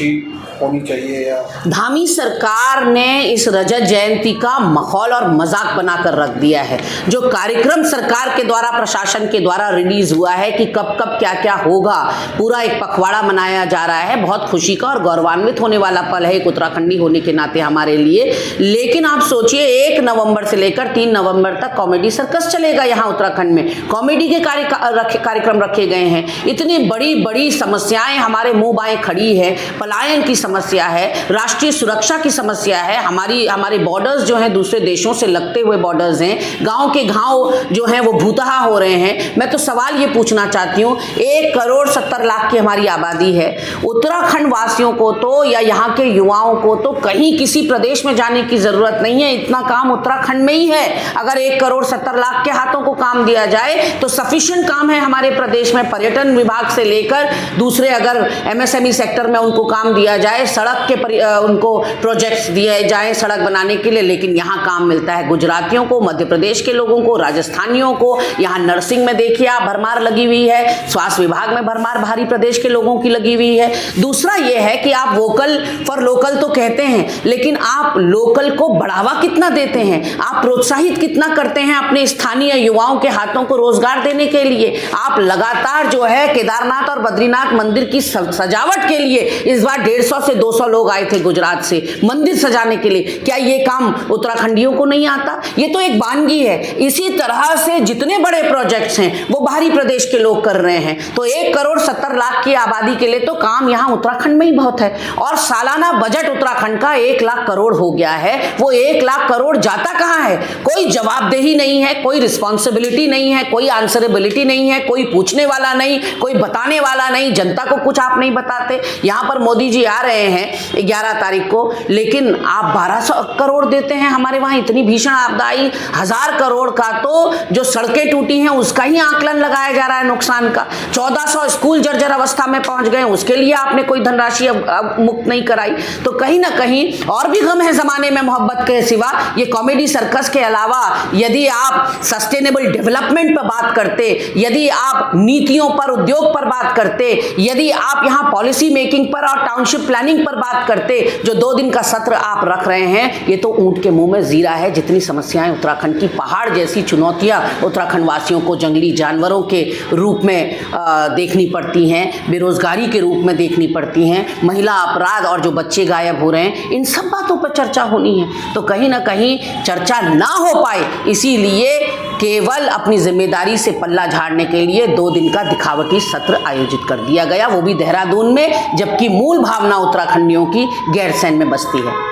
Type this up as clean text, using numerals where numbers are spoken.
होनी चाहिए या धामी सरकार ने इस रजत जयंती का माहौल और मजाक बनाकर रख दिया है। जो कार्यक्रम सरकार के द्वारा, प्रशासन के द्वारा रिलीज हुआ है कि कब कब क्या क्या होगा, पूरा एक पखवाड़ा मनाया जा रहा है। बहुत खुशी का और गौरवान्वित होने वाला पल है एक उत्तराखंडी होने के नाते हमारे लिए। लेकिन आप सोचिए 1 नवंबर से लेकर 3 नवंबर तक कॉमेडी सर्कस चलेगा यहाँ उत्तराखंड में। कॉमेडी के कार्यक्रम रखे गए हैं। इतनी बड़ी बड़ी समस्याएं हमारे मुंह बाएं खड़ी है। पलायन की समस्या है, राष्ट्रीय सुरक्षा की समस्या है, हमारे बॉर्डर्स जो हैं दूसरे देशों से लगते हुए बॉर्डर्स हैं, गांव के गांव जो हैं वो भूतहा हो रहे हैं। मैं तो सवाल ये पूछना चाहती हूँ, 1 करोड़ 70 लाख की हमारी आबादी है। उत्तराखंड वासियों को तो या यहाँ के युवाओं को तो कहीं किसी प्रदेश में जाने की जरूरत नहीं है। इतना काम उत्तराखंड में ही है। अगर 1 करोड़ 70 लाख के हाथों को काम दिया जाए तो सफिशिएंट काम है हमारे प्रदेश में। पर्यटन विभाग से लेकर दूसरे अगर MSME सेक्टर में उनको काम दिया जाए, सड़क के उनको प्रोजेक्ट्स दिए जाएं सड़क बनाने के लिए, लेकिन यहाँ काम मिलता है गुजरातियों को, मध्य प्रदेश के लोगों को, राजस्थानियों को। यहाँ नर्सिंग में देखिए आप भरमार लगी हुई है, स्वास्थ्य विभाग में भरमार भारी प्रदेश के लोगों की लगी हुई है। दूसरा ये है कि आप वोकल फॉर लोकल तो कहते हैं, लेकिन आप लोकल को बढ़ावा कितना देते हैं, आप प्रोत्साहित कितना करते हैं अपने स्थानीय युवाओं के हाथों को रोजगार देने के लिए। आप लगातार जो है केदारनाथ और बद्रीनाथ मंदिर की सजावट के लिए इस बार 150 से 200 लोग आए थे गुजरात से मंदिर सजाने के लिए। क्या ये काम उत्तराखंडियों को नहीं आता? ये तो एक वानगी है। इसी तरह से जितने बड़े प्रोजेक्ट्स हैं वो बाहरी प्रदेश के लोग कर रहे हैं। तो 1 करोड़ 70 लाख की आबादी के लिए तो काम यहाँ उत्तराखंड में ही बहुत है। और सालाना बजट उत्तराखंड का 1 लाख करोड़ हो गया है। वो 1 लाख करोड़ जाता कहाँ है? कोई जवाबदेही नहीं है, कोई रिस्पॉन्सिबिलिटी नहीं है, कोई आंसरेबिलिटी नहीं है, कोई पूछने वाला नहीं, कोई बताने वाला नहीं। जनता को कुछ आप नहीं बताते। यहाँ पर मोदी जी आ रहे हैं 11 तारीख को, लेकिन आप 1200 करोड़ देते हैं। हमारे वहां इतनी भीषण आपदा आई, 1000 करोड़ का तो जो सड़कें टूटी हैं उसका ही आकलन लगाया जा रहा है नुकसान का। 1400 स्कूल जर्जर अवस्था में पहुंच गए, उसके लिए आपने कोई धनराशि मुक्त नहीं कराई। तो कहीं ना कहीं और भी गम है जमाने में मोहब्बत के सिवा। ये कॉमेडी सर्कस के अलावा यदि आप सस्टेनेबल डेवलपमेंट पर बात करते, यदि आप नीतियों पर, उद्योग पर बात करते, यदि आप यहाँ पॉलिसी मेकिंग पर और टाउनशिप प्लानिंग पर बात करते, जो 2 दिन का सत्र आप रख रहे हैं, ये तो ऊंट के मुंह में जीरा है। जितनी समस्याएं उत्तराखंड की, पहाड़ जैसी चुनौतियां उत्तराखंड वासियों को जंगली जानवरों के रूप में देखनी पड़ती हैं, बेरोजगारी के रूप में देखनी पड़ती हैं, महिला अपराध और जो बच्चे गायब हो रहे हैं, इन सब बातों पर चर्चा होनी है। तो कहीं ना कहीं चर्चा ना हो पाए, इसीलिए केवल अपनी जिम्मेदारी से पल्ला झाड़ने के लिए 2 दिन का दिखावटी सत्र आयोजित कर दिया गया, वो भी देहरादून में, जबकि मूल भावना उत्तराखंडियों की गैरसैंण में बसती है।